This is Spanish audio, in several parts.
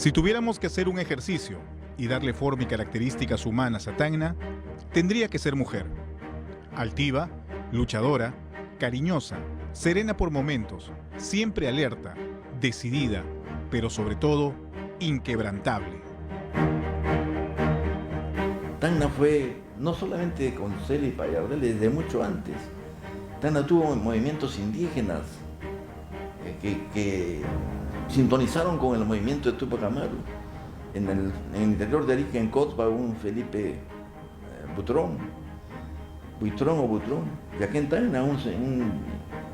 Si tuviéramos que hacer un ejercicio y darle forma y características humanas a Tacna, tendría que ser mujer. Altiva, luchadora, cariñosa, serena por momentos, siempre alerta, decidida, pero sobre todo, inquebrantable. Tacna fue no solamente con Celi y Pallardel, desde mucho antes. Tacna tuvo movimientos indígenas que sintonizaron con el movimiento de Tupac Amaru. En el interior de Arica, en Cotba, un Felipe Butrón, y aquí en Tacna un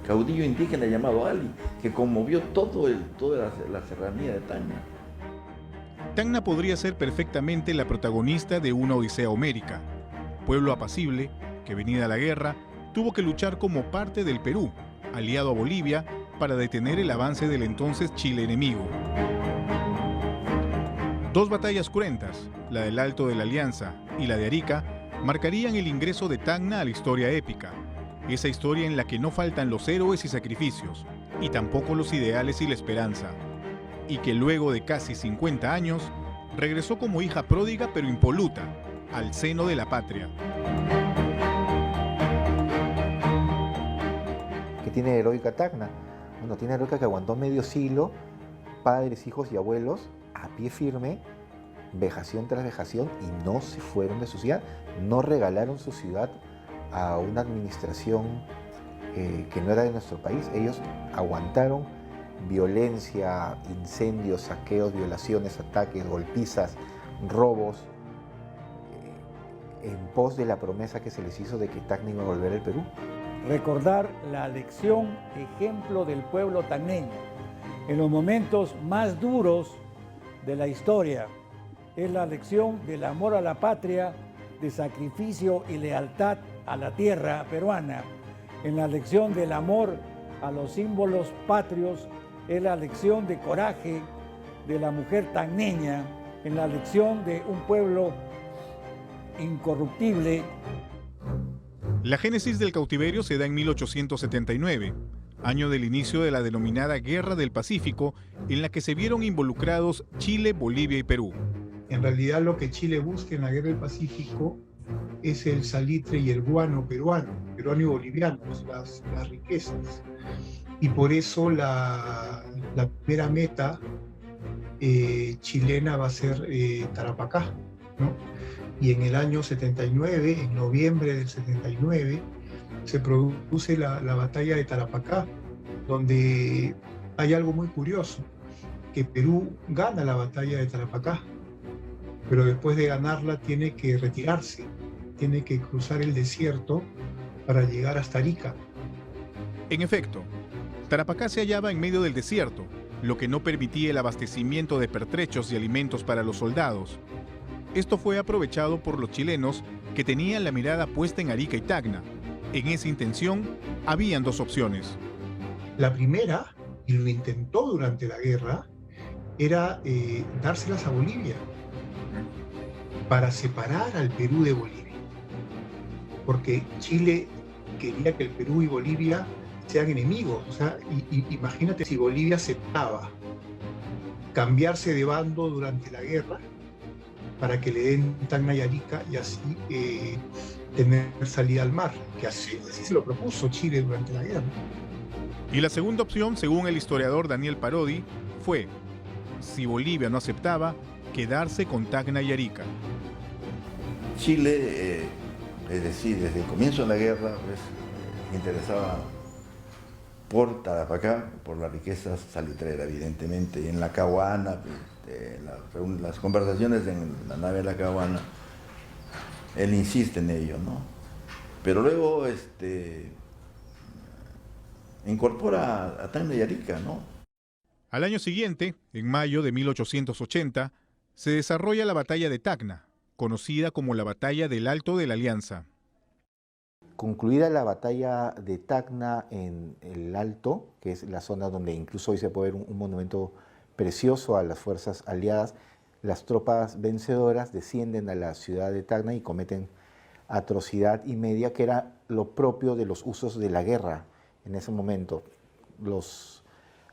caudillo indígena llamado Ali, que conmovió toda la serranía de Tacna. Tacna podría ser perfectamente la protagonista de una odisea homérica. Pueblo apacible, que venida la guerra, tuvo que luchar como parte del Perú, aliado a Bolivia, para detener el avance del entonces Chile enemigo. Dos batallas cruentas, la del Alto de la Alianza y la de Arica, marcarían el ingreso de Tacna a la historia épica, esa historia en la que no faltan los héroes y sacrificios, y tampoco los ideales y la esperanza, y que luego de casi 50 años, regresó como hija pródiga pero impoluta, al seno de la patria. ¿Qué tiene heroica Tacna? Bueno, tiene heroica que aguantó medio siglo, padres, hijos y abuelos, a pie firme, vejación tras vejación, y no se fueron de su ciudad, no regalaron su ciudad a una administración que no era de nuestro país. Ellos aguantaron violencia, incendios, saqueos, violaciones, ataques, golpizas, robos, en pos de la promesa que se les hizo de que Tacna iba a volver al Perú. Recordar la lección ejemplo del pueblo tacneño en los momentos más duros de la historia. Es la lección del amor a la patria, de sacrificio y lealtad a la tierra peruana. En la lección del amor a los símbolos patrios, es la lección de coraje de la mujer tacneña, en la lección de un pueblo incorruptible. La génesis del cautiverio se da en 1879, año del inicio de la denominada Guerra del Pacífico, en la que se vieron involucrados Chile, Bolivia y Perú. En realidad lo que Chile busca en la Guerra del Pacífico es el salitre y el guano peruano y boliviano, las riquezas. Y por eso la primera meta chilena va a ser Tarapacá, ¿no? Y en el año 79, en noviembre del 79, se produce la batalla de Tarapacá, donde hay algo muy curioso, que Perú gana la batalla de Tarapacá, pero después de ganarla tiene que retirarse, tiene que cruzar el desierto para llegar hasta Arica. En efecto, Tarapacá se hallaba en medio del desierto, lo que no permitía el abastecimiento de pertrechos y alimentos para los soldados. Esto fue aprovechado por los chilenos, que tenían la mirada puesta en Arica y Tacna. En esa intención, habían dos opciones. La primera, y lo intentó durante la guerra, era dárselas a Bolivia, para separar al Perú de Bolivia. Porque Chile quería que el Perú y Bolivia sean enemigos. O sea, imagínate si Bolivia aceptaba cambiarse de bando durante la guerra para que le den Tacna y Arica y así tener salida al mar, que así se lo propuso Chile durante la guerra. Y la segunda opción, según el historiador Daniel Parodi, fue, si Bolivia no aceptaba, quedarse con Tacna y Arica. Chile, es decir, desde el comienzo de la guerra, pues, interesaba por Tarapacá, por la riqueza salitrera, evidentemente, y en la Caguana, las conversaciones en la nave de la Caguana, él insiste en ello, ¿no? Pero luego incorpora a Tacna y Arica, ¿no? Al año siguiente, en mayo de 1880, se desarrolla la batalla de Tacna, conocida como la Batalla del Alto de la Alianza. Concluida la batalla de Tacna en el Alto, que es la zona donde incluso hoy se puede ver un monumento precioso a las fuerzas aliadas, las tropas vencedoras descienden a la ciudad de Tacna y cometen atrocidad y media, que era lo propio de los usos de la guerra en ese momento. Los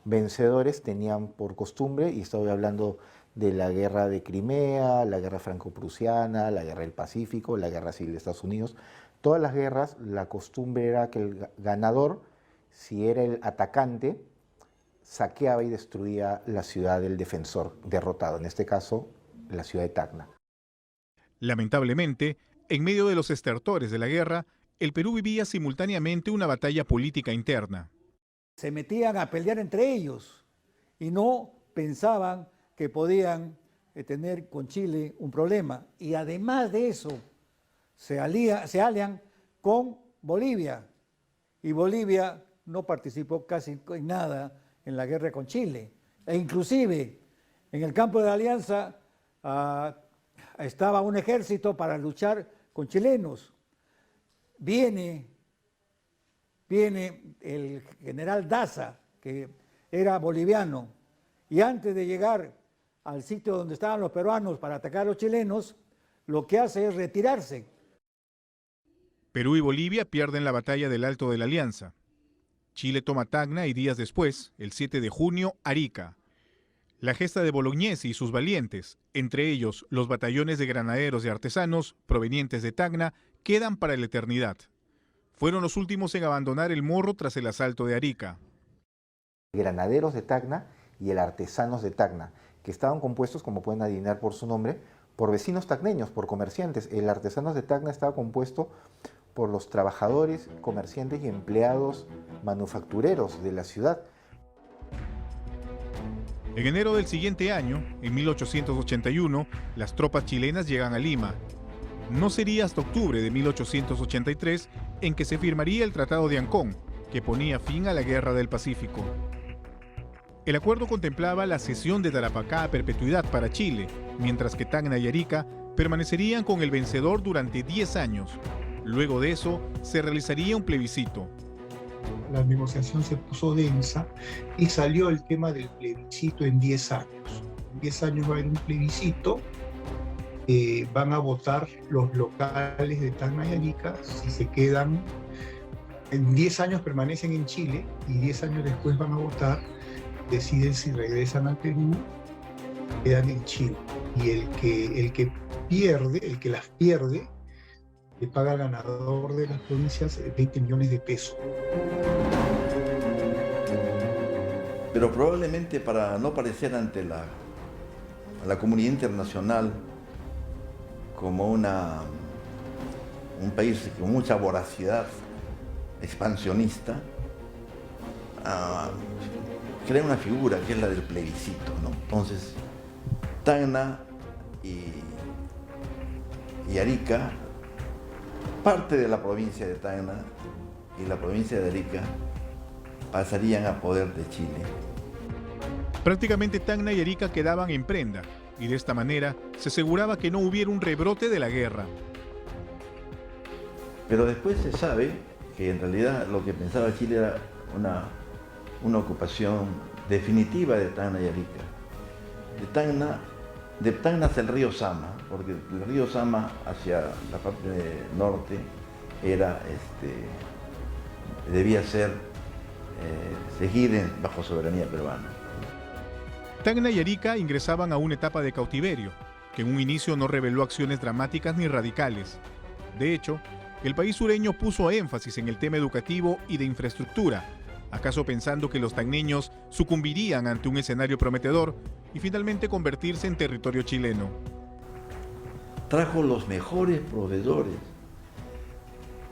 vencedores tenían por costumbre, y estoy hablando de la guerra de Crimea, la guerra franco-prusiana, la guerra del Pacífico, la guerra civil de Estados Unidos. Todas las guerras, la costumbre era que el ganador, si era el atacante, saqueaba y destruía la ciudad del defensor derrotado, en este caso, la ciudad de Tacna. Lamentablemente, en medio de los estertores de la guerra, el Perú vivía simultáneamente una batalla política interna. Se metían a pelear entre ellos y no pensaban que podían tener con Chile un problema. Y además de eso, se alian con Bolivia. Y Bolivia no participó casi en nada en la guerra con Chile. E inclusive, en el campo de la alianza estaba un ejército para luchar con chilenos. Viene el general Daza, que era boliviano, y antes de llegar al sitio donde estaban los peruanos para atacar a los chilenos, lo que hace es retirarse. Perú y Bolivia pierden la batalla del Alto de la Alianza. Chile toma Tacna y días después, el 7 de junio, Arica. La gesta de Bolognesi y sus valientes, entre ellos los batallones de granaderos y artesanos provenientes de Tacna, quedan para la eternidad. Fueron los últimos en abandonar el Morro tras el asalto de Arica. Granaderos de Tacna y el Artesanos de Tacna, que estaban compuestos, como pueden adivinar por su nombre, por vecinos tacneños, por comerciantes. El Artesanos de Tacna estaba compuesto por los trabajadores, comerciantes y empleados manufactureros de la ciudad. En enero del siguiente año, en 1881, las tropas chilenas llegan a Lima. No sería hasta octubre de 1883 en que se firmaría el Tratado de Ancón, que ponía fin a la Guerra del Pacífico. El acuerdo contemplaba la cesión de Tarapacá a perpetuidad para Chile, mientras que Tacna y Arica permanecerían con el vencedor durante 10 años. Luego de eso, se realizaría un plebiscito. La negociación se puso densa y salió el tema del plebiscito en 10 años. En 10 años va a haber un plebiscito. Van a votar los locales de Tacna y Arica. Si se quedan, en 10 años permanecen en Chile y 10 años después van a votar, deciden si regresan al Perú, quedan en Chile. Y el que pierde, el que las pierde, le paga al ganador de las provincias 20 millones de pesos. Pero probablemente para no parecer ante la comunidad internacional como un país con mucha voracidad expansionista, crea una figura que es la del plebiscito, ¿no? Entonces, Tacna y Arica, parte de la provincia de Tacna y la provincia de Arica pasarían a poder de Chile. Prácticamente Tacna y Arica quedaban en prenda, y de esta manera se aseguraba que no hubiera un rebrote de la guerra. Pero después se sabe que en realidad lo que pensaba Chile era una ocupación definitiva de Tacna y Arica. De Tacna hacia el río Sama, porque el río Sama hacia la parte norte debía seguir bajo soberanía peruana. Tacna y Arica ingresaban a una etapa de cautiverio, que en un inicio no reveló acciones dramáticas ni radicales. De hecho, el país sureño puso énfasis en el tema educativo y de infraestructura, acaso pensando que los tacneños sucumbirían ante un escenario prometedor y finalmente convertirse en territorio chileno. Trajo los mejores proveedores.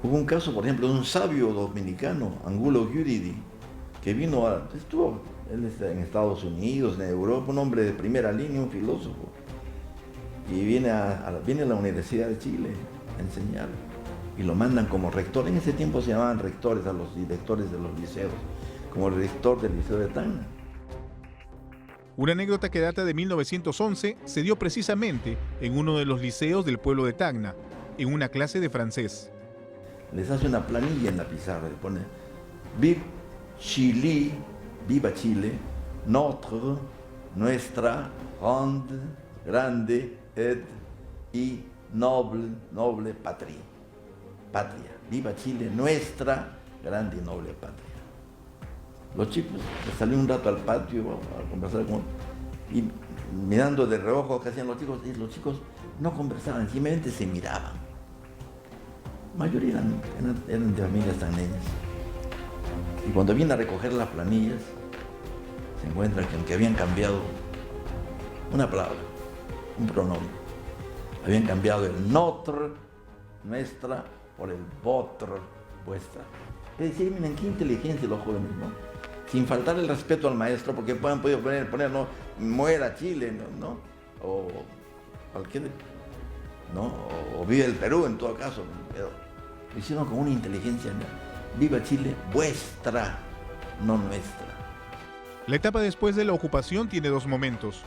Hubo un caso, por ejemplo, de un sabio dominicano, Angulo Giuridi, que estuvo en Estados Unidos, en Europa, un hombre de primera línea, un filósofo, y viene a la Universidad de Chile a enseñar, y lo mandan como rector. En ese tiempo se llamaban rectores a los directores de los liceos, como el rector del Liceo de Tacna. Una anécdota que data de 1911 se dio precisamente en uno de los liceos del pueblo de Tacna, en una clase de francés. Les hace una planilla en la pizarra, le pone Vive Chile, viva Chile, nuestra, grande, y noble patria. Viva Chile, nuestra grande y noble patria. Los chicos salieron un rato al patio a conversar con y mirando de reojo que hacían los chicos no conversaban, simplemente se miraban. La mayoría eran de familias tagneñas. Y cuando vienen a recoger las planillas, se encuentran que habían cambiado una palabra, un pronombre. Habían cambiado el notre, nuestra, por el votre, vuestra. Es decir, miren qué inteligencia los jóvenes, ¿no? Sin faltar el respeto al maestro, porque han podido poner no, muera Chile, ¿no? O cualquier, ¿no? O vive el Perú en todo caso, pero lo hicieron con una inteligencia, ¿no? Viva Chile, vuestra, no nuestra. La etapa después de la ocupación tiene dos momentos.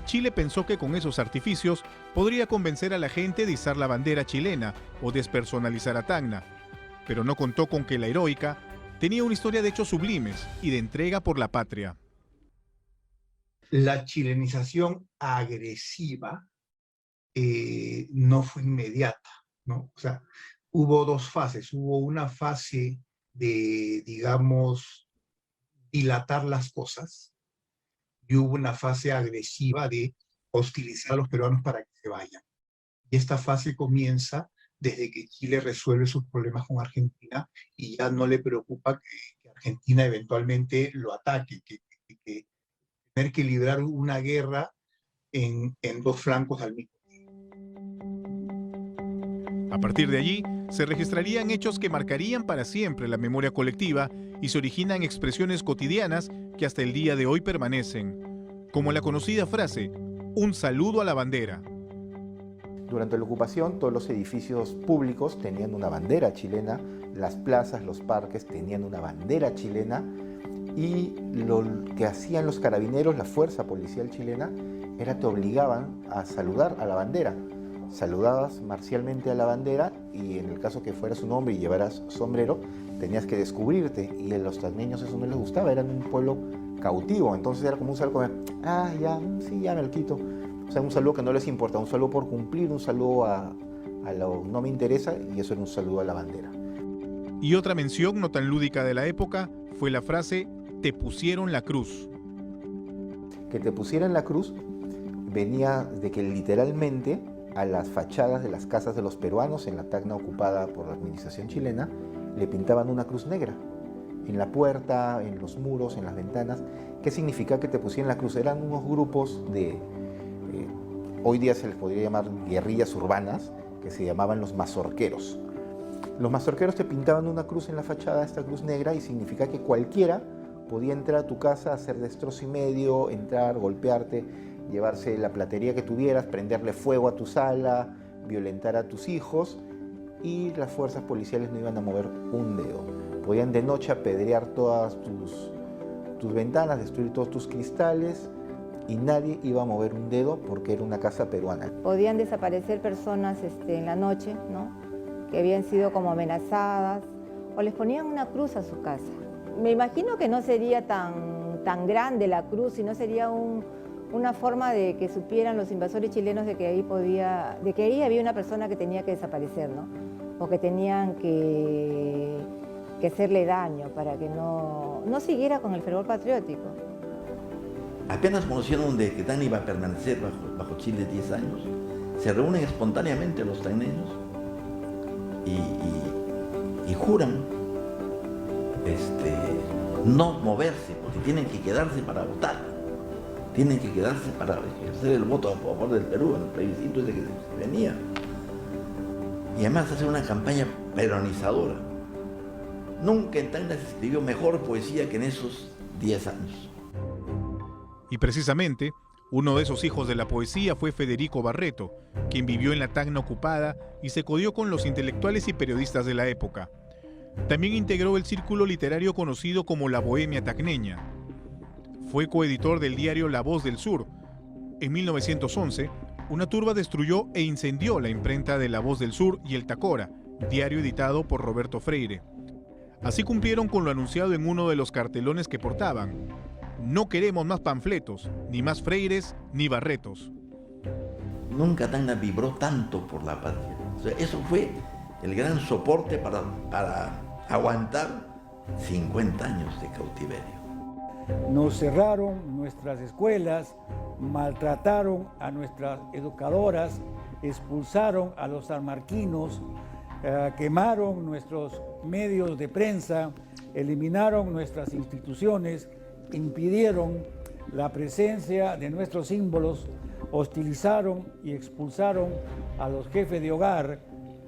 Chile pensó que con esos artificios podría convencer a la gente de izar la bandera chilena o despersonalizar a Tacna, pero no contó con que la heroica tenía una historia de hechos sublimes y de entrega por la patria. La chilenización agresiva no fue inmediata, ¿no? O sea, hubo dos fases. Hubo una fase de, digamos, dilatar las cosas, y hubo una fase agresiva de hostilizar a los peruanos para que se vayan. Y esta fase comienza desde que Chile resuelve sus problemas con Argentina y ya no le preocupa que Argentina eventualmente lo ataque, que tener que librar una guerra en dos flancos al mismo tiempo. A partir de allí, se registrarían hechos que marcarían para siempre la memoria colectiva y se originan expresiones cotidianas que hasta el día de hoy permanecen, como la conocida frase, un saludo a la bandera. Durante la ocupación, todos los edificios públicos tenían una bandera chilena, las plazas, los parques tenían una bandera chilena, y lo que hacían los carabineros, la fuerza policial chilena, era te obligaban a saludar a la bandera. Saludabas marcialmente a la bandera y en el caso que fueras un hombre y llevaras sombrero, tenías que descubrirte, y a los tagneños eso no les gustaba, eran un pueblo cautivo, entonces era como un saludo como, ya me lo quito. O sea, un saludo que no les importa, un saludo por cumplir, un saludo a lo no me interesa, y eso era un saludo a la bandera. Y otra mención no tan lúdica de la época fue la frase, te pusieron la cruz. Que te pusieran la cruz venía de que literalmente a las fachadas de las casas de los peruanos en la Tacna ocupada por la administración chilena le pintaban una cruz negra en la puerta, en los muros, en las ventanas. ¿Qué significa que te pusieran la cruz? Eran unos grupos de, hoy día se les podría llamar guerrillas urbanas, que se llamaban los mazorqueros. Los mazorqueros te pintaban una cruz en la fachada, esta cruz negra, y significa que cualquiera podía entrar a tu casa, hacer destrozo y medio, entrar, golpearte, llevarse la platería que tuvieras, prenderle fuego a tu sala, violentar a tus hijos, y las fuerzas policiales no iban a mover un dedo. Podían de noche apedrear todas tus ventanas, destruir todos tus cristales, y nadie iba a mover un dedo porque era una casa peruana. Podían desaparecer personas en la noche, ¿no?, que habían sido como amenazadas, o les ponían una cruz a su casa. Me imagino que no sería tan grande la cruz, sino sería una forma de que supieran los invasores chilenos de que ahí había una persona que tenía que desaparecer, ¿no?, o que tenían que hacerle daño para que no siguiera con el fervor patriótico. Apenas conocieron de que Tacna iba a permanecer bajo Chile 10 años, se reúnen espontáneamente los tacneños y juran no moverse, porque tienen que quedarse para votar, tienen que quedarse para ejercer el voto a favor del Perú en el plebiscito ese que se venía. Y además hacer una campaña peronizadora. Nunca en Tacna se escribió mejor poesía que en esos 10 años. Y precisamente, uno de esos hijos de la poesía fue Federico Barreto, quien vivió en la Tacna ocupada y se codió con los intelectuales y periodistas de la época. También integró el círculo literario conocido como La Bohemia Tacneña. Fue coeditor del diario La Voz del Sur. En 1911, una turba destruyó e incendió la imprenta de La Voz del Sur y El Tacora, diario editado por Roberto Freire. Así cumplieron con lo anunciado en uno de los cartelones que portaban: no queremos más panfletos, ni más Freires, ni Barretos. Nunca Tacna vibró tanto por la patria. O sea, eso fue el gran soporte para aguantar 50 años de cautiverio. Nos cerraron nuestras escuelas, maltrataron a nuestras educadoras, expulsaron a los sanmarquinos, quemaron nuestros medios de prensa, eliminaron nuestras instituciones, impidieron la presencia de nuestros símbolos, hostilizaron y expulsaron a los jefes de hogar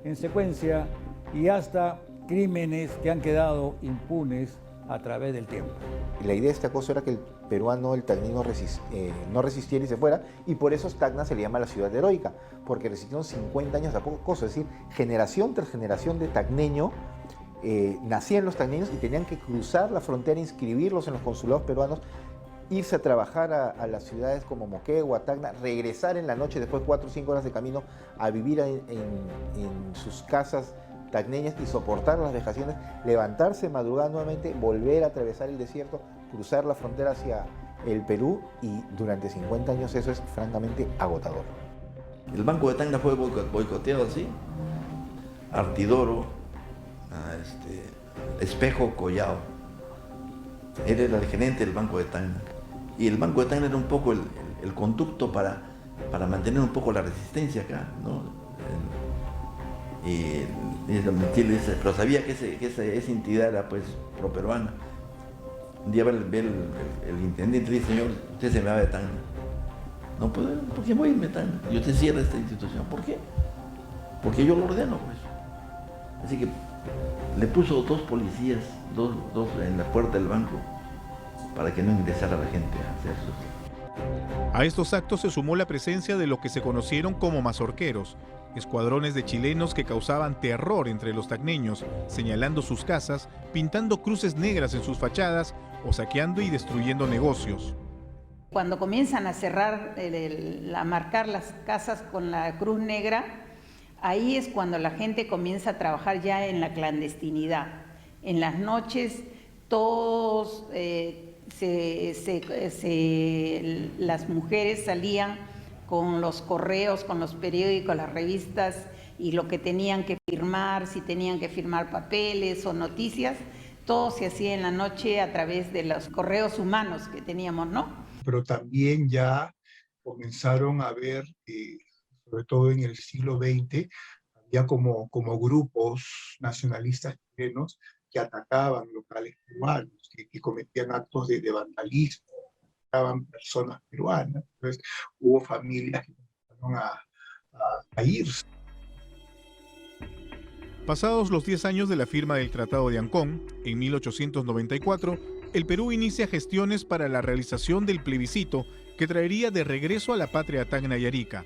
en secuencia y hasta crímenes que han quedado impunes a través del tiempo. La idea de esta cosa era que el peruano, el tacneño, no resistiera y se fuera, y por eso Tacna se le llama la ciudad heroica, porque resistieron 50 años a poco cosa, es decir, generación tras generación de tacneño, nacían los tacneños y tenían que cruzar la frontera, inscribirlos en los consulados peruanos, irse a trabajar a las ciudades como Moquegua, Tacna, regresar en la noche después 4 o 5 horas de camino a vivir en sus casas tacneñas y soportar las vejaciones, levantarse de madrugada nuevamente, volver a atravesar el desierto, cruzar la frontera hacia el Perú, y durante 50 años eso es francamente agotador. El Banco de Tacna fue boicoteado así. Artidoro, Espejo Collao. Él era el gerente del Banco de Tacna. Y el Banco de Tacna era un poco el conducto para mantener un poco la resistencia acá, ¿no? Pero sabía que esa entidad era pues pro-peruana. Un día ve el intendente y dice: señor, usted se me va de Tacna. No puedo, ¿por qué voy a irme de Tacna? Y usted cierra esta institución. ¿Por qué? Porque yo lo ordeno, pues. Así que le puso 2 policías, dos en la puerta del banco, para que no ingresara la gente a hacer eso. A estos actos se sumó la presencia de lo que se conocieron como mazorqueros, escuadrones de chilenos que causaban terror entre los tacneños, señalando sus casas, pintando cruces negras en sus fachadas o saqueando y destruyendo negocios. Cuando comienzan a cerrar, a marcar las casas con la cruz negra, ahí es cuando la gente comienza a trabajar ya en la clandestinidad. En las noches todos, las mujeres salían con los correos, con los periódicos, las revistas y lo que tenían que firmar, si tenían que firmar papeles o noticias, todo se hacía en la noche a través de los correos humanos que teníamos, ¿no? Pero también ya comenzaron a ver, sobre todo en el siglo XX, había como grupos nacionalistas chilenos que atacaban locales peruanos, que cometían actos de vandalismo, atacaban personas peruanas. Entonces hubo familias que comenzaron a irse. Pasados los 10 años de la firma del Tratado de Ancón, en 1894, el Perú inicia gestiones para la realización del plebiscito que traería de regreso a la patria a Tacna y Arica.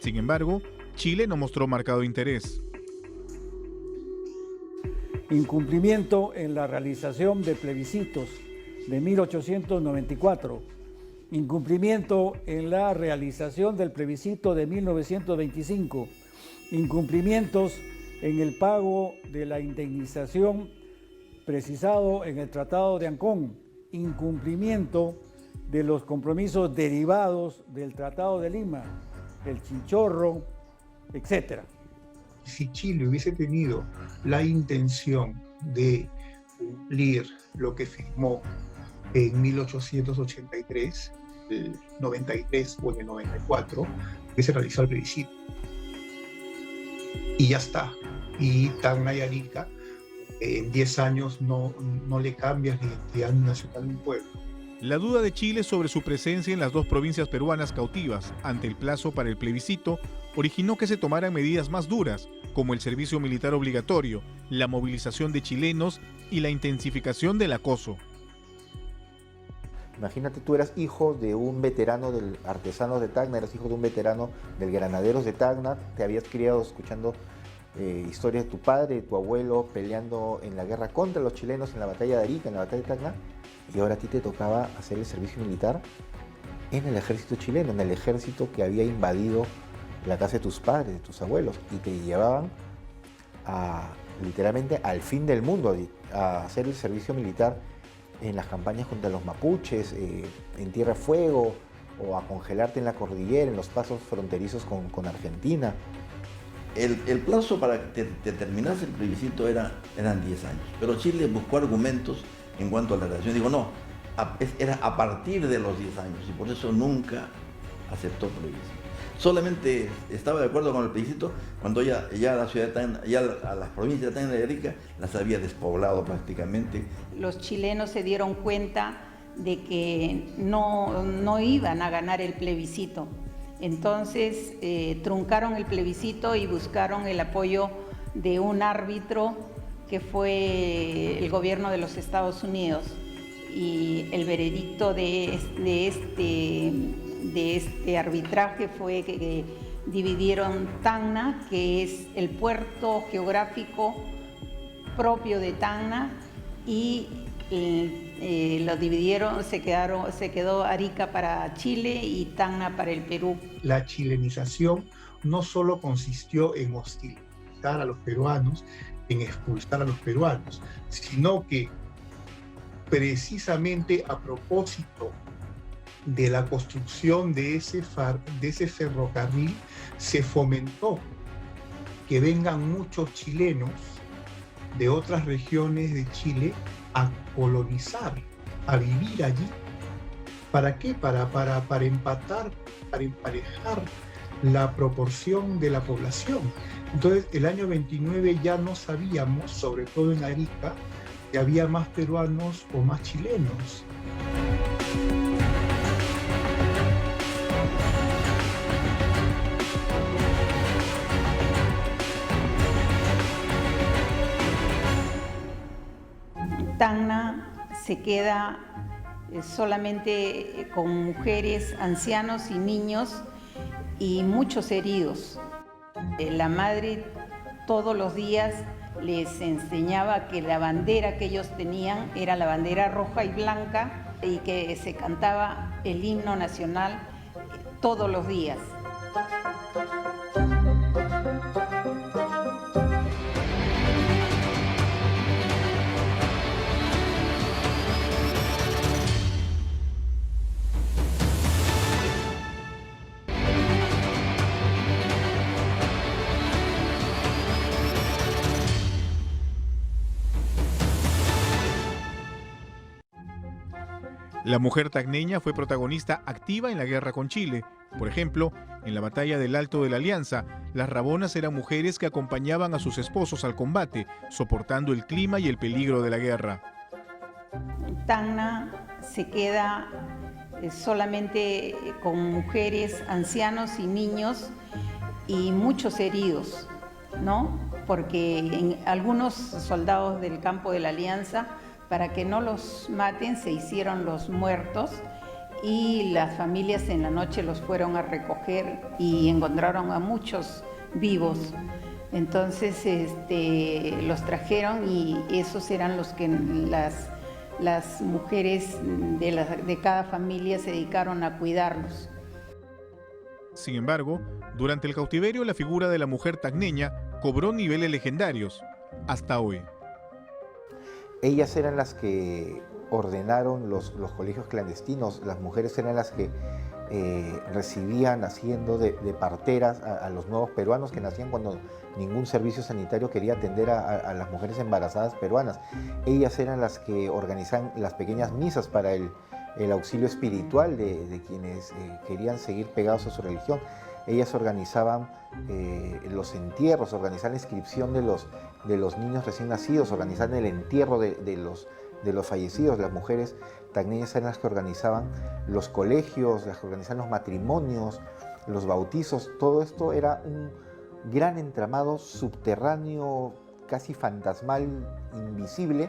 Sin embargo, Chile no mostró marcado interés. Incumplimiento en la realización de plebiscitos de 1894, incumplimiento en la realización del plebiscito de 1925, incumplimientos en el pago de la indemnización precisado en el Tratado de Ancón, incumplimiento de los compromisos derivados del Tratado de Lima, el Chinchorro, etc. Si Chile hubiese tenido la intención de cumplir lo que firmó en 1883, el 93 o en el 94, hubiese realizado el plebiscito. Y ya está. Y Tacna y Arica, en 10 años no le cambias la identidad nacional de un pueblo. La duda de Chile sobre su presencia en las 2 provincias peruanas cautivas ante el plazo para el plebiscito originó que se tomaran medidas más duras, como el servicio militar obligatorio, la movilización de chilenos y la intensificación del acoso. Imagínate, tú eras hijo de un veterano del Artesanos de Tacna, eras hijo de un veterano del Granaderos de Tacna, te habías criado escuchando historias de tu padre, de tu abuelo peleando en la guerra contra los chilenos en la batalla de Arica, en la batalla de Tacna, y ahora a ti te tocaba hacer el servicio militar en el ejército chileno, en el ejército que había invadido la casa de tus padres, de tus abuelos, y te llevaban literalmente al fin del mundo, a hacer el servicio militar en las campañas contra los mapuches, en Tierra Fuego, o a congelarte en la cordillera, en los pasos fronterizos con Argentina. El plazo para que terminase el plebiscito eran 10 años, pero Chile buscó argumentos en cuanto a la relación. Digo, no, era a partir de los 10 años y por eso nunca aceptó plebiscito. Solamente estaba de acuerdo con el plebiscito cuando ya la ciudad de Tacna, ya a las provincias de Tacna y Arica las había despoblado prácticamente. Los chilenos se dieron cuenta de que no iban a ganar el plebiscito. Entonces truncaron el plebiscito y buscaron el apoyo de un árbitro que fue el gobierno de los Estados Unidos. Y el veredicto de este arbitraje fue que dividieron Tacna, que es el puerto geográfico propio de Tacna, y lo dividieron, se quedó Arica para Chile y Tacna para el Perú. La chilenización no solo consistió en hostilizar a los peruanos, en expulsar a los peruanos, sino que precisamente a propósito de la construcción de ese ferrocarril, se fomentó que vengan muchos chilenos de otras regiones de Chile a colonizar, a vivir allí. ¿Para qué? Para emparejar la proporción de la población. Entonces, el año 29 ya no sabíamos, sobre todo en Arica, que había más peruanos o más chilenos. Tacna se queda solamente con mujeres, ancianos y niños y muchos heridos. La madre todos los días les enseñaba que la bandera que ellos tenían era la bandera roja y blanca y que se cantaba el himno nacional todos los días. La mujer tacneña fue protagonista activa en la guerra con Chile. Por ejemplo, en la batalla del Alto de la Alianza, las rabonas eran mujeres que acompañaban a sus esposos al combate, soportando el clima y el peligro de la guerra. Tacna se queda solamente con mujeres, ancianos y niños y muchos heridos, ¿no? Porque algunos soldados del campo de la Alianza, para que no los maten, se hicieron los muertos y las familias en la noche los fueron a recoger y encontraron a muchos vivos. Entonces los trajeron y esos eran los que las mujeres de cada familia se dedicaron a cuidarlos. Sin embargo, durante el cautiverio la figura de la mujer tacneña cobró niveles legendarios, hasta hoy. Ellas eran las que ordenaron los colegios clandestinos, las mujeres eran las que recibían haciendo de parteras a los nuevos peruanos que nacían cuando ningún servicio sanitario quería atender a las mujeres embarazadas peruanas. Ellas eran las que organizaban las pequeñas misas para el auxilio espiritual de quienes querían seguir pegados a su religión. Ellas organizaban los entierros, organizaban la inscripción de los niños recién nacidos, organizaban el entierro de los fallecidos. Las mujeres tacneñas eran las que organizaban los colegios, las que organizaban los matrimonios, los bautizos. Todo esto era un gran entramado subterráneo, casi fantasmal, invisible,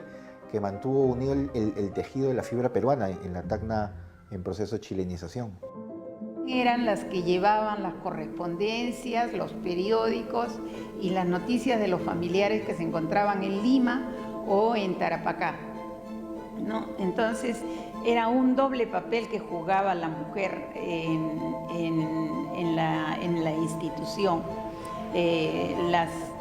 que mantuvo unido el tejido de la fibra peruana en la Tacna en proceso de chilenización. Eran las que llevaban las correspondencias, los periódicos y las noticias de los familiares que se encontraban en Lima o en Tarapacá, ¿no? Entonces era un doble papel que jugaba la mujer en la institución.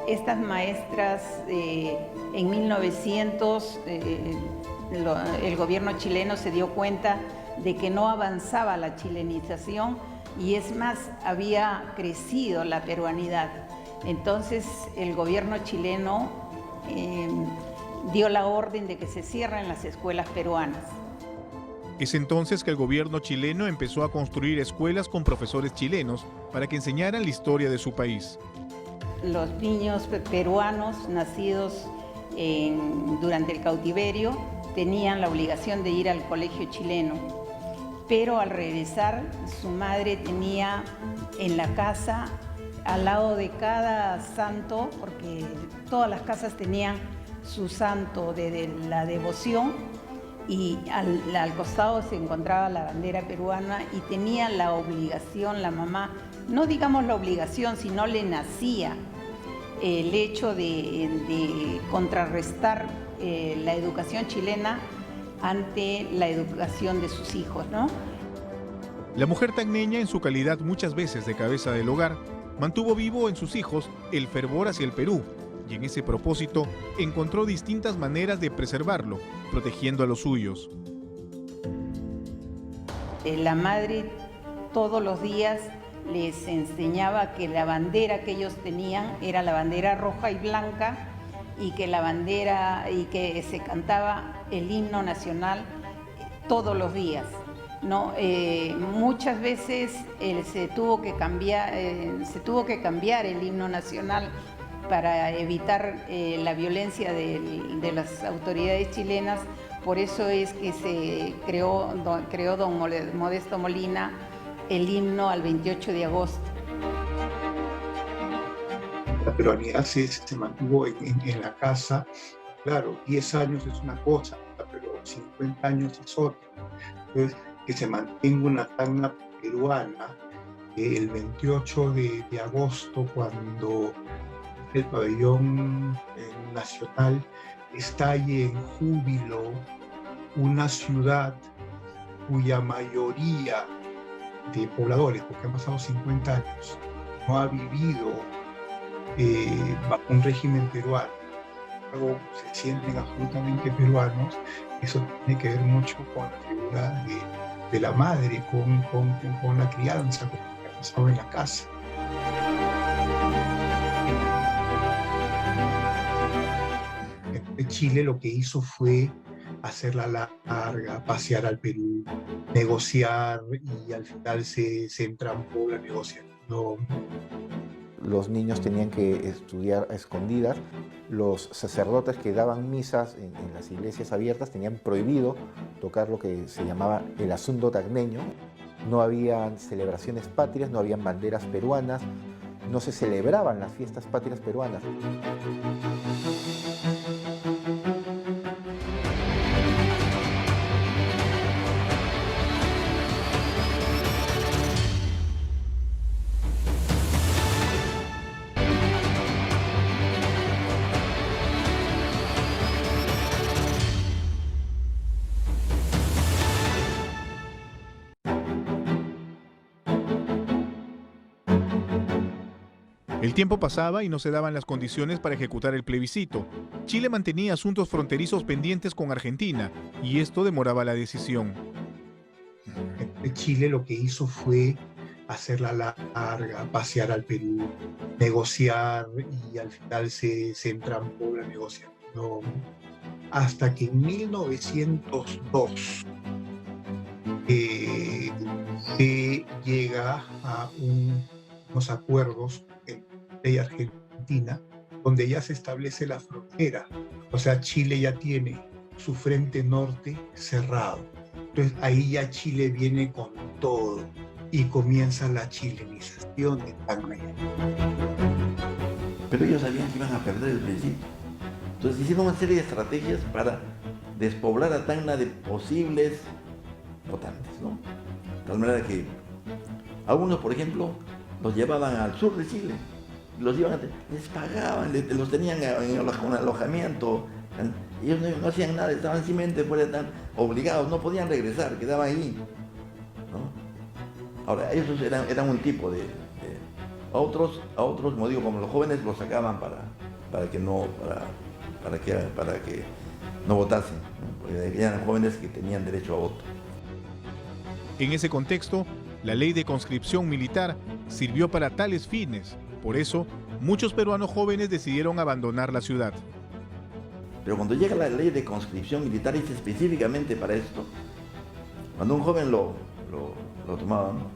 Estas maestras en 1900 el gobierno chileno se dio cuenta de que no avanzaba la chilenización y es más, había crecido la peruanidad. Entonces el gobierno chileno dio la orden de que se cierren las escuelas peruanas. Es entonces que el gobierno chileno empezó a construir escuelas con profesores chilenos para que enseñaran la historia de su país. Los niños peruanos nacidos durante el cautiverio tenían la obligación de ir al colegio chileno, pero al regresar su madre tenía en la casa, al lado de cada santo, porque todas las casas tenían su santo de la devoción, y al costado se encontraba la bandera peruana y tenía la obligación, la mamá, no digamos la obligación, sino le nacía el hecho de contrarrestar la educación chilena ante la educación de sus hijos, ¿no? La mujer tacneña, en su calidad muchas veces de cabeza del hogar, mantuvo vivo en sus hijos el fervor hacia el Perú, y en ese propósito encontró distintas maneras de preservarlo, protegiendo a los suyos. La madre todos los días les enseñaba que la bandera que ellos tenían era la bandera roja y blanca, y que la bandera, y que se cantaba el himno nacional todos los días, ¿no? Muchas veces se tuvo que cambiar el himno nacional para evitar la violencia de las autoridades chilenas. Por eso es que se creó don Modesto Molina el himno al 28 de agosto. La peruanidad se mantuvo en la casa. Claro, 10 años es una cosa, pero 50 años es otra. Entonces, que se mantenga una tacna peruana el 28 de agosto, cuando el pabellón nacional estalle en júbilo, una ciudad cuya mayoría de pobladores, porque han pasado 50 años, no ha vivido bajo un régimen peruano, luego se sienten absolutamente peruanos. Eso tiene que ver mucho con la figura de la madre, con la crianza, con lo que ha pasado en la casa. Chile lo que hizo fue hacerla larga, pasear al Perú, negociar, y al final se entrampó la negociación. Los niños tenían que estudiar a escondidas. Los sacerdotes que daban misas en las iglesias abiertas tenían prohibido tocar lo que se llamaba el asunto tacneño. No habían celebraciones patrias, no habían banderas peruanas, no se celebraban las fiestas patrias peruanas. El tiempo pasaba y no se daban las condiciones para ejecutar el plebiscito. Chile mantenía asuntos fronterizos pendientes con Argentina, y esto demoraba la decisión. Chile lo que hizo fue hacerla larga, pasear al Perú, negociar, y al final se entrampó la negociación. Hasta que en 1902 se llega a unos acuerdos y Argentina, donde ya se establece la frontera. O sea, Chile ya tiene su frente norte cerrado. Entonces ahí ya Chile viene con todo y comienza la chilenización de Tacna. Pero ellos sabían que iban a perder el principio. Entonces hicieron una serie de estrategias para despoblar a Tacna de posibles votantes, ¿no? De tal manera que algunos, por ejemplo, los llevaban al sur de Chile. Les pagaban, los tenían con alojamiento. Ellos no hacían nada, estaban simplemente tan obligados, no podían regresar, quedaban ahí, ¿no? Ahora, esos eran un tipo de a otros, como digo, como los jóvenes, los sacaban para que no votasen, ¿no? Porque eran jóvenes que tenían derecho a voto. En ese contexto, la ley de conscripción militar sirvió para tales fines. Por eso, muchos peruanos jóvenes decidieron abandonar la ciudad. Pero cuando llega la ley de conscripción militar, es específicamente para esto, Cuando un joven lo tomaba, ¿no?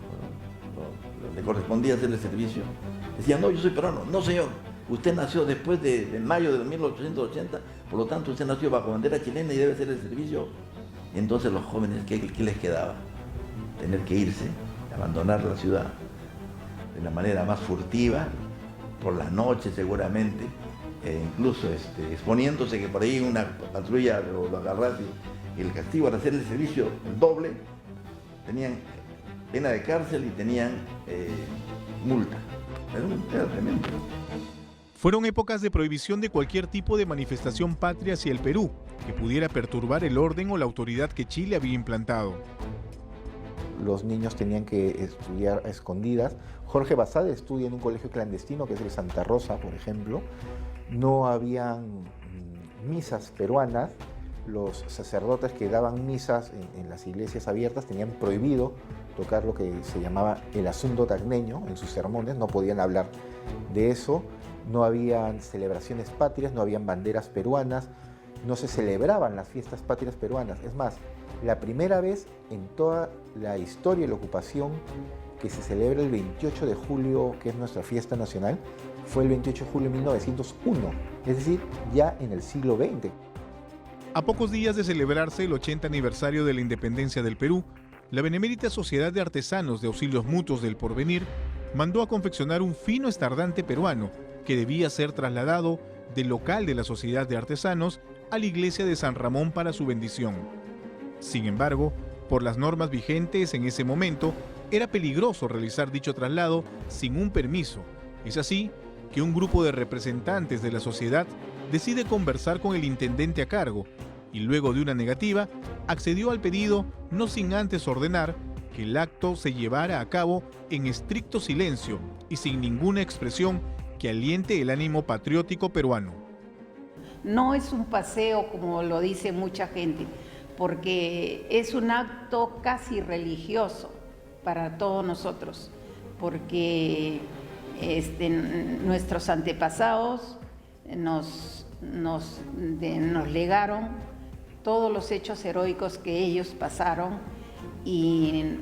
Le correspondía hacer el servicio, decía, no, yo soy peruano. No, señor, usted nació después de mayo de 1880, por lo tanto usted nació bajo bandera chilena y debe hacer el servicio. Entonces los jóvenes, ¿qué les quedaba? Tener que irse, abandonar la ciudad de la manera más furtiva, por la noche seguramente, incluso exponiéndose que por ahí una patrulla lo agarrase, y el castigo era hacer el servicio el doble, tenían pena de cárcel y tenían multa. Era tremendo. Fueron épocas de prohibición de cualquier tipo de manifestación patria hacia el Perú que pudiera perturbar el orden o la autoridad que Chile había implantado. Los niños tenían que estudiar a escondidas. Jorge Basadre estudia en un colegio clandestino, que es el Santa Rosa, por ejemplo. No habían misas peruanas. Los sacerdotes que daban misas en las iglesias abiertas tenían prohibido tocar lo que se llamaba el asunto tacneño en sus sermones, no podían hablar de eso. No habían celebraciones patrias, no habían banderas peruanas, no se celebraban las fiestas patrias peruanas. Es más, la primera vez en toda la historia de la ocupación que se celebra el 28 de julio, que es nuestra fiesta nacional, fue el 28 de julio de 1901, es decir, ya en el siglo XX. A pocos días de celebrarse el 80 aniversario de la independencia del Perú, la Benemérita Sociedad de Artesanos de Auxilios Mutuos del Porvenir mandó a confeccionar un fino estardante peruano que debía ser trasladado del local de la Sociedad de Artesanos a la iglesia de San Ramón para su bendición. Sin embargo, por las normas vigentes en ese momento, era peligroso realizar dicho traslado sin un permiso. Es así que un grupo de representantes de la sociedad decide conversar con el intendente a cargo y luego de una negativa, accedió al pedido no sin antes ordenar que el acto se llevara a cabo en estricto silencio y sin ninguna expresión que aliente el ánimo patriótico peruano. No es un paseo como lo dice mucha gente, porque es un acto casi religioso para todos nosotros, porque nuestros antepasados nos legaron todos los hechos heroicos que ellos pasaron y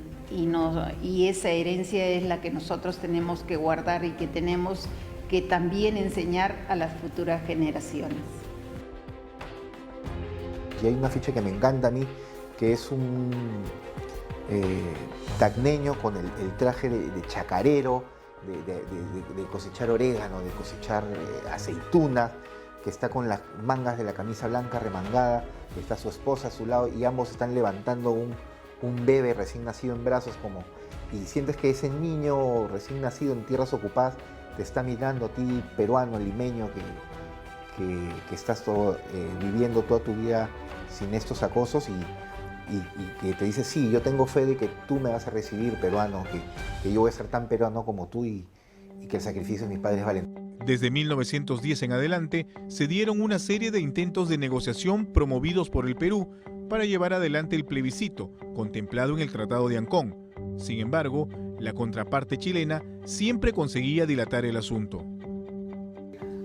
esa herencia es la que nosotros tenemos que guardar y que tenemos que también enseñar a las futuras generaciones. Y hay una ficha que me encanta a mí, que es un tacneño con el traje de chacarero, de cosechar orégano, de cosechar aceitunas, que está con las mangas de la camisa blanca remangada, que está su esposa a su lado y ambos están levantando un bebé recién nacido en brazos, y sientes que ese niño recién nacido en tierras ocupadas te está mirando a ti, peruano, limeño, que estás viviendo toda tu vida sin estos acosos y que te dice, sí, yo tengo fe de que tú me vas a recibir, peruano, que yo voy a ser tan peruano como tú y que el sacrificio de mis padres valen. Desde 1910 en adelante, se dieron una serie de intentos de negociación promovidos por el Perú para llevar adelante el plebiscito contemplado en el Tratado de Ancón. Sin embargo, la contraparte chilena siempre conseguía dilatar el asunto.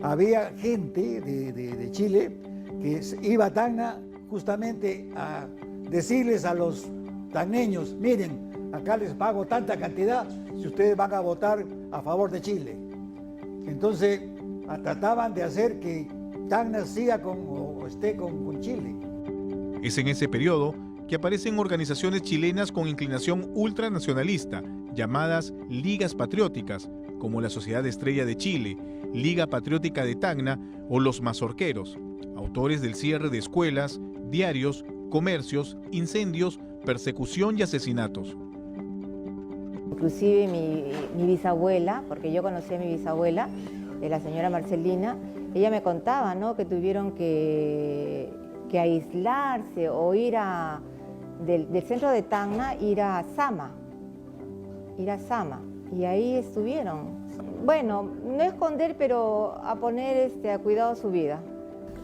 Había gente de Chile que iba a Tacna justamente a decirles a los tacneños, miren, acá les pago tanta cantidad si ustedes van a votar a favor de Chile. Entonces trataban de hacer que Tacna siga esté con Chile. Es en ese periodo que aparecen organizaciones chilenas con inclinación ultranacionalista, llamadas Ligas Patrióticas, como la Sociedad Estrella de Chile, Liga Patriótica de Tacna o los Mazorqueros, autores del cierre de escuelas, diarios, comercios, incendios, persecución y asesinatos. Inclusive mi bisabuela, porque yo conocí a mi bisabuela, la señora Marcelina, ella me contaba, ¿no?, que tuvieron que aislarse o ir del centro de Tacna, ir a Sama, y ahí estuvieron. Bueno, no esconder, pero a poner a cuidado su vida.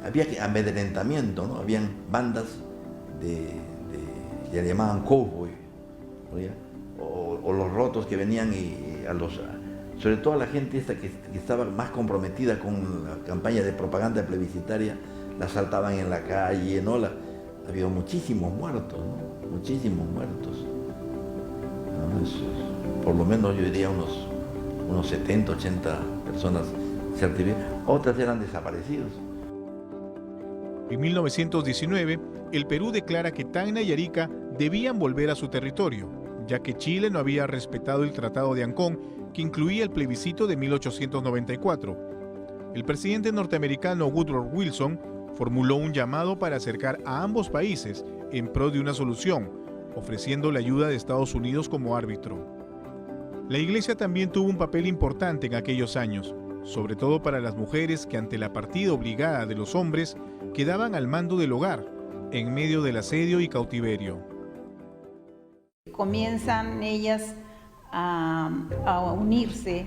Había amedrentamiento, ¿no? Habían bandas ya le llamaban cowboy, o los rotos que venían sobre todo a la gente esta que estaba más comprometida con la campaña de propaganda plebiscitaria, la asaltaban en la calle, ¿no? Ha habido muchísimos muertos, ¿no? muchísimos muertos. Por lo menos yo diría unos 70, 80 personas certificadas, otras eran desaparecidos. En 1919, el Perú declara que Tacna y Arica debían volver a su territorio, ya que Chile no había respetado el Tratado de Ancón, que incluía el plebiscito de 1894. El presidente norteamericano Woodrow Wilson formuló un llamado para acercar a ambos países en pro de una solución, ofreciendo la ayuda de Estados Unidos como árbitro. La Iglesia también tuvo un papel importante en aquellos años, sobre todo para las mujeres que ante la partida obligada de los hombres quedaban al mando del hogar, en medio del asedio y cautiverio. Comienzan ellas a unirse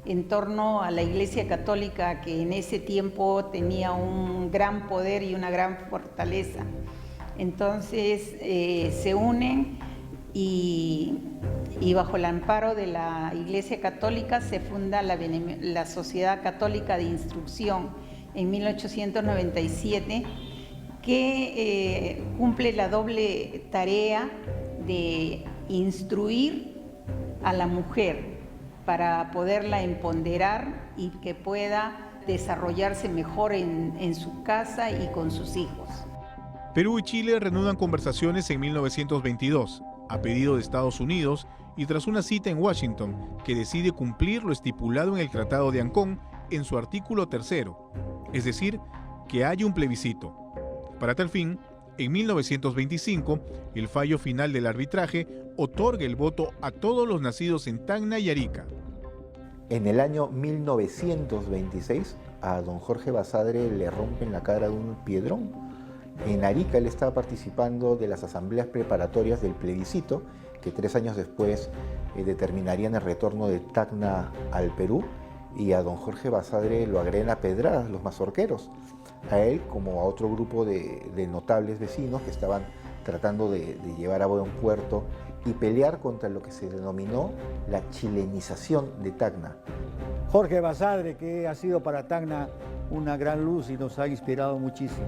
en torno a la Iglesia Católica, que en ese tiempo tenía un gran poder y una gran fortaleza. Entonces se unen y bajo el amparo de la Iglesia Católica se funda la Sociedad Católica de Instrucción en 1897, que cumple la doble tarea de instruir a la mujer para poderla empoderar y que pueda desarrollarse mejor en su casa y con sus hijos. Perú y Chile reanudan conversaciones en 1922, a pedido de Estados Unidos y tras una cita en Washington, que decide cumplir lo estipulado en el Tratado de Ancón en su artículo 3, es decir, que haya un plebiscito. Para tal fin, en 1925, el fallo final del arbitraje otorga el voto a todos los nacidos en Tacna y Arica. En el año 1926, a don Jorge Basadre le rompen la cara de un piedrón. En Arica él estaba participando de las asambleas preparatorias del plebiscito, que 3 años después determinarían el retorno de Tacna al Perú, y a don Jorge Basadre lo agreden a pedradas los mazorqueros, a él como a otro grupo de notables vecinos que estaban tratando de llevar a buen puerto y pelear contra lo que se denominó la chilenización de Tacna. Jorge Basadre, que ha sido para Tacna una gran luz y nos ha inspirado muchísimo.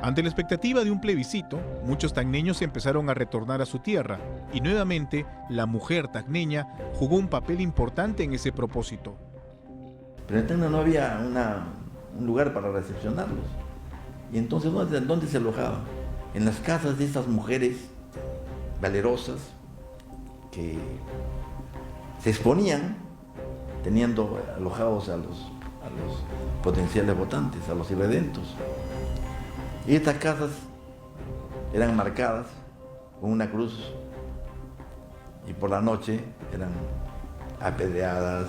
Ante la expectativa de un plebiscito, muchos tacneños empezaron a retornar a su tierra y nuevamente la mujer tacneña jugó un papel importante en ese propósito. Pero en Tacna no había un lugar para recepcionarlos. Y entonces, ¿dónde se alojaban? En las casas de estas mujeres valerosas que se exponían teniendo alojados a los potenciales votantes, a los irredentos. Y estas casas eran marcadas con una cruz y por la noche eran apedreadas,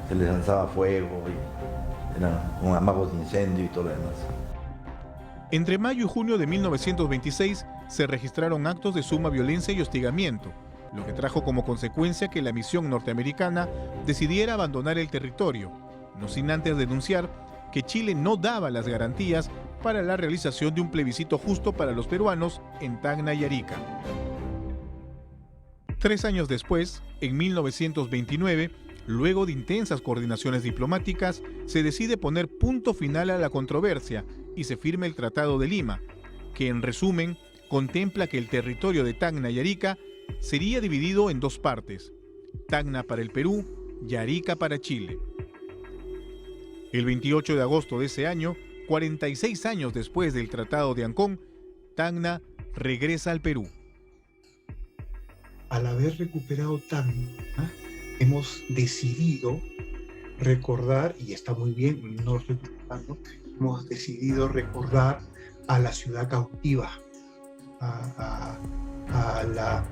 se les lanzaba fuego, y eran con amagos de incendio y todo lo demás. Entre mayo y junio de 1926 se registraron actos de suma violencia y hostigamiento, lo que trajo como consecuencia que la misión norteamericana decidiera abandonar el territorio, no sin antes denunciar que Chile no daba las garantías para la realización de un plebiscito justo para los peruanos en Tacna y Arica. 3 años después, en 1929, luego de intensas coordinaciones diplomáticas, se decide poner punto final a la controversia y se firma el Tratado de Lima, que en resumen contempla que el territorio de Tacna y Arica sería dividido en 2 partes, Tacna para el Perú y Arica para Chile. El 28 de agosto de ese año, 46 años después del Tratado de Ancón, Tacna regresa al Perú. Al haber recuperado Tacna, hemos decidido recordar, y está muy bien, no lo estoy preocupando, hemos decidido recordar a la ciudad cautiva, a la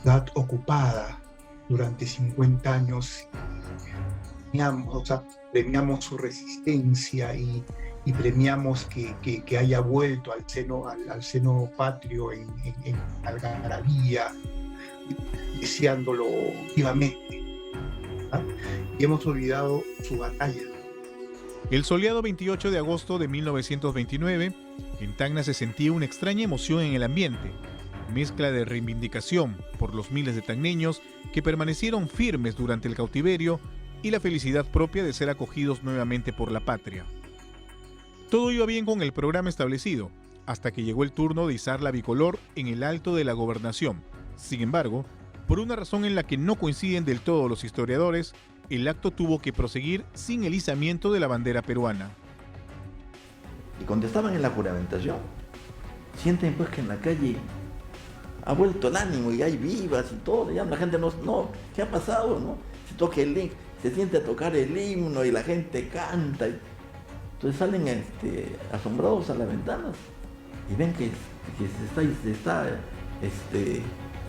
ciudad ocupada durante 50 años. Premiamos su resistencia y premiamos que haya vuelto al seno patrio en algarabía, deseándolo vivamente. Y hemos olvidado su batalla. El soleado 28 de agosto de 1929, en Tacna se sentía una extraña emoción en el ambiente, mezcla de reivindicación por los miles de tacneños que permanecieron firmes durante el cautiverio y la felicidad propia de ser acogidos nuevamente por la patria. Todo iba bien con el programa establecido, hasta que llegó el turno de izar la bicolor en el Alto de la Gobernación. Sin embargo, por una razón en la que no coinciden del todo los historiadores, el acto tuvo que proseguir sin el izamiento de la bandera peruana. Y contestaban en la juramentación. Sienten pues que en la calle ha vuelto el ánimo y hay vivas y todo, ya la gente no, ¿qué ha pasado? ¿No? Se siente a tocar el himno y la gente canta. Entonces salen asombrados a las ventanas y ven que se está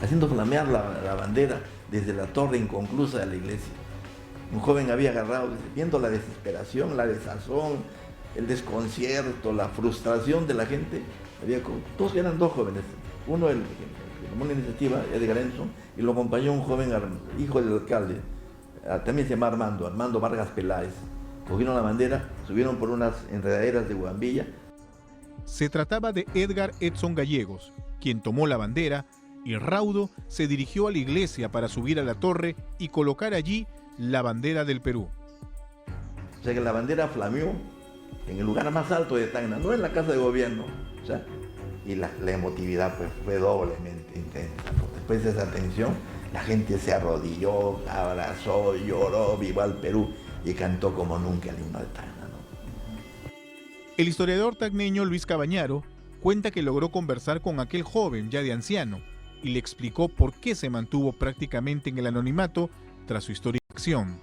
haciendo flamear la bandera desde la torre inconclusa de la iglesia. Un joven había agarrado, viendo la desesperación, la desazón, el desconcierto, la frustración de la gente. Todos eran dos jóvenes, uno el que tomó la iniciativa, Edgar Enzo, y lo acompañó un joven hijo del alcalde, también se llama Armando Vargas Peláez. Cogieron la bandera, subieron por unas enredaderas de buhambilla. Se trataba de Edgar Edson Gallegos, quien tomó la bandera y raudo se dirigió a la iglesia para subir a la torre y colocar allí la bandera del Perú. O sea que la bandera flameó en el lugar más alto de Tacna, no en la casa de gobierno. O sea, y la emotividad pues, fue doblemente intensa. Después de esa tensión, la gente se arrodilló, abrazó, lloró, viva el Perú y cantó como nunca el himno de Tacna, ¿no? El historiador tacneño Luis Cabañaro cuenta que logró conversar con aquel joven ya de anciano y le explicó por qué se mantuvo prácticamente en el anonimato tras su histórica acción.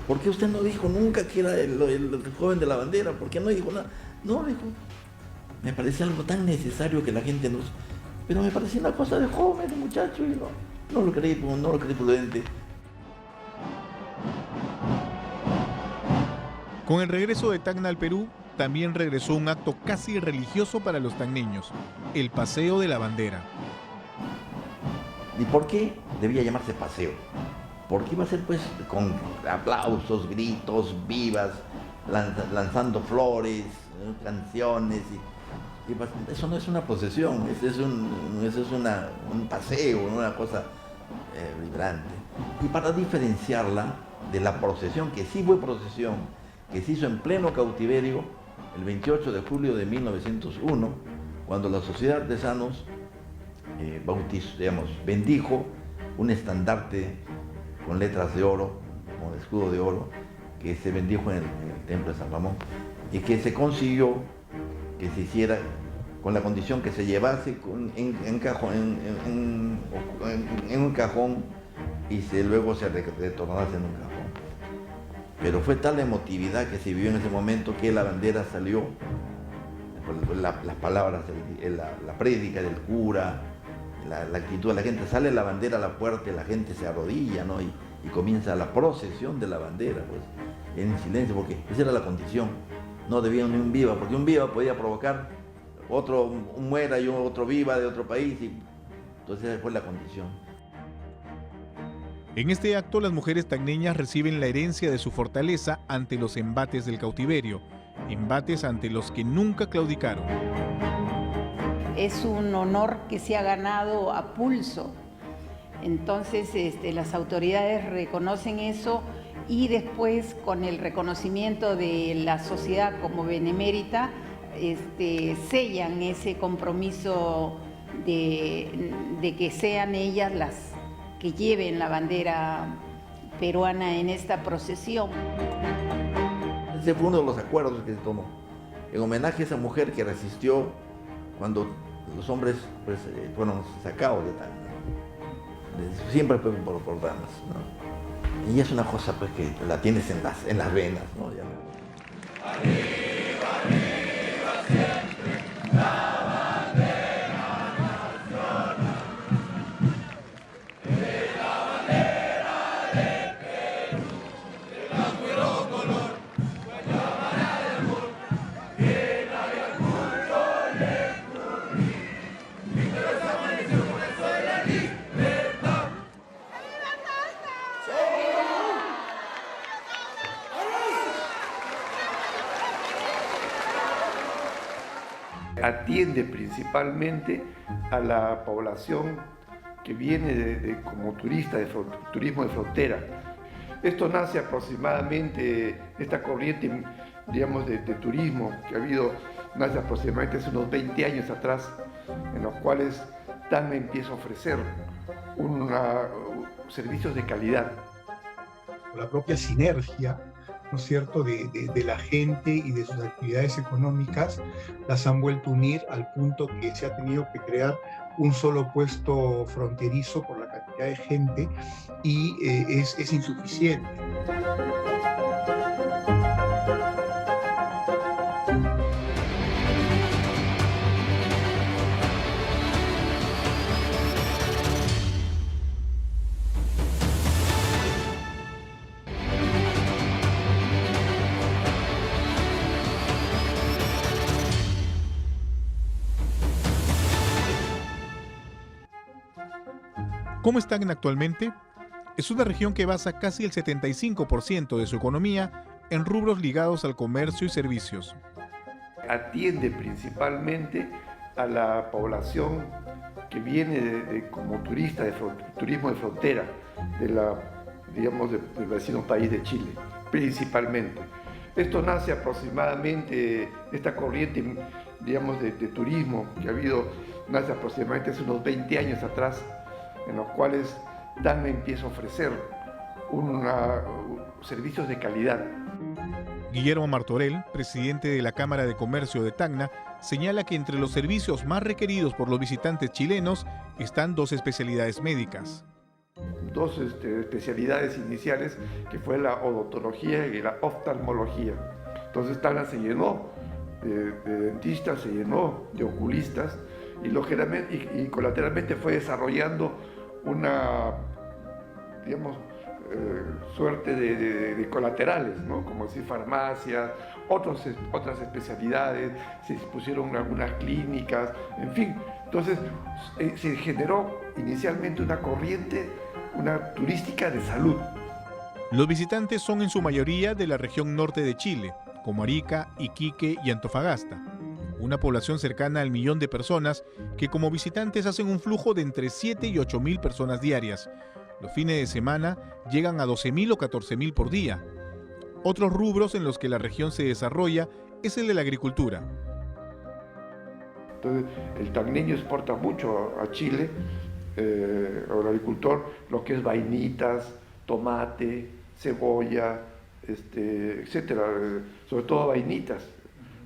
¿Por qué usted no dijo nunca que era el joven de la bandera? ¿Por qué no dijo nada? No, dijo, me parecía algo tan necesario que la gente nos... Pero me parecía una cosa de joven, de muchacho, y no lo creí prudente. Con el regreso de Tacna al Perú, también regresó un acto casi religioso para los tacneños, el Paseo de la Bandera. ¿Y por qué debía llamarse paseo? Porque iba a ser pues con aplausos, gritos, vivas, lanzando flores, canciones. Y eso no es una procesión, eso es un paseo, una cosa vibrante. Y para diferenciarla de la procesión, que sí fue procesión, que se hizo en pleno cautiverio el 28 de julio de 1901, cuando la Sociedad de Artesanos bendijo un estandarte con letras de oro, con escudo de oro, que se bendijo en el templo de San Ramón y que se consiguió que se hiciera con la condición que se llevase en un cajón y luego se retornase en un cajón. Pero fue tal la emotividad que se vivió en ese momento que la bandera salió, las palabras, la prédica del cura, la actitud de la gente, sale la bandera a la puerta y la gente se arrodilla, ¿no? Y comienza la procesión de la bandera, pues, en silencio, porque esa era la condición. No debía ni un viva, porque un viva podía provocar un muera y otro viva de otro país, y entonces esa fue la condición. En este acto, las mujeres tacneñas reciben la herencia de su fortaleza ante los embates del cautiverio, embates ante los que nunca claudicaron. Es un honor que se ha ganado a pulso. Entonces las autoridades reconocen eso y después con el reconocimiento de la sociedad como benemérita sellan ese compromiso de que sean ellas las que lleven la bandera peruana en esta procesión. Ese fue uno de los acuerdos que se tomó, en homenaje a esa mujer que resistió cuando los hombres pues, fueron sacados de Tacna. Siempre por damas, ¿no? Y es una cosa pues, que la tienes en las venas, ¿no? Atiende principalmente a la población que viene como turista, de turismo de frontera. Esto nace aproximadamente, esta corriente, digamos, de turismo que ha habido nace aproximadamente hace unos 20 años atrás, en los cuales Tacna empieza a ofrecer servicios de calidad. La propia sinergia, ¿no es cierto?, de la gente y de sus actividades económicas, las han vuelto a unir al punto que se ha tenido que crear un solo puesto fronterizo por la cantidad de gente y es insuficiente. ¿Cómo es Tacna actualmente? Es una región que basa casi el 75% de su economía en rubros ligados al comercio y servicios. Atiende principalmente a la población que viene como turista, turismo de frontera, del vecino país de Chile, principalmente. Esto nace aproximadamente, esta corriente, de turismo que ha habido, nace aproximadamente hace unos 20 años atrás, en los cuales Tacna empieza a ofrecer servicios de calidad. Guillermo Martorell, presidente de la Cámara de Comercio de Tacna, señala que entre los servicios más requeridos por los visitantes chilenos están dos especialidades médicas. Dos especialidades iniciales, que fue la odontología y la oftalmología. Entonces Tacna se llenó de dentistas, se llenó de oculistas, y colateralmente fue desarrollando una, suerte de colaterales, ¿no? Como decir, farmacias, otras especialidades, se pusieron algunas clínicas, en fin. Entonces se generó inicialmente una corriente, turística de salud. Los visitantes son en su mayoría de la región norte de Chile, como Arica, Iquique y Antofagasta. Una población cercana al 1.000.000 de personas que como visitantes hacen un flujo de entre 7 y 8.000 personas diarias. Los fines de semana llegan a 12.000 o 14.000 por día. Otros rubros en los que la región se desarrolla es el de la agricultura. Entonces, el tacneño exporta mucho a Chile, o el agricultor, lo que es vainitas, tomate, cebolla, etcétera, sobre todo vainitas,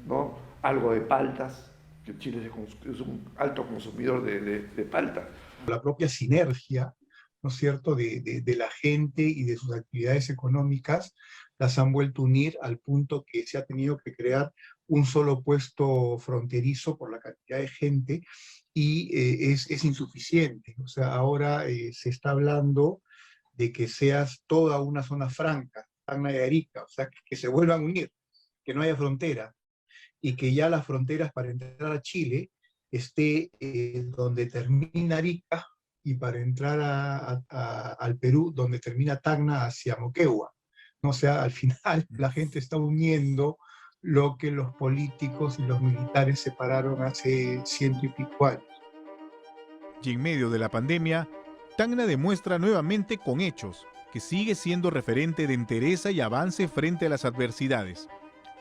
¿no? Algo de paltas, que Chile es un alto consumidor de palta. La propia sinergia, ¿no es cierto?, de la gente y de sus actividades económicas, las han vuelto a unir al punto que se ha tenido que crear un solo puesto fronterizo por la cantidad de gente y es insuficiente. O sea, ahora se está hablando de que seas toda una zona franca, Tacna y Arica, o sea, que se vuelvan a unir, que no haya frontera, y que ya las fronteras para entrar a Chile esté donde termina Arica y para entrar al Perú donde termina Tacna hacia Moquegua. O sea, al final la gente está uniendo lo que los políticos y los militares separaron hace 100 y pico años. Y en medio de la pandemia, Tacna demuestra nuevamente con hechos que sigue siendo referente de entereza y avance frente a las adversidades.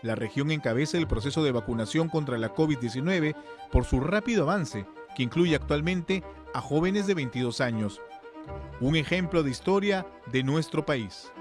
La región encabeza el proceso de vacunación contra la COVID-19 por su rápido avance, que incluye actualmente a jóvenes de 22 años. Un ejemplo de historia de nuestro país.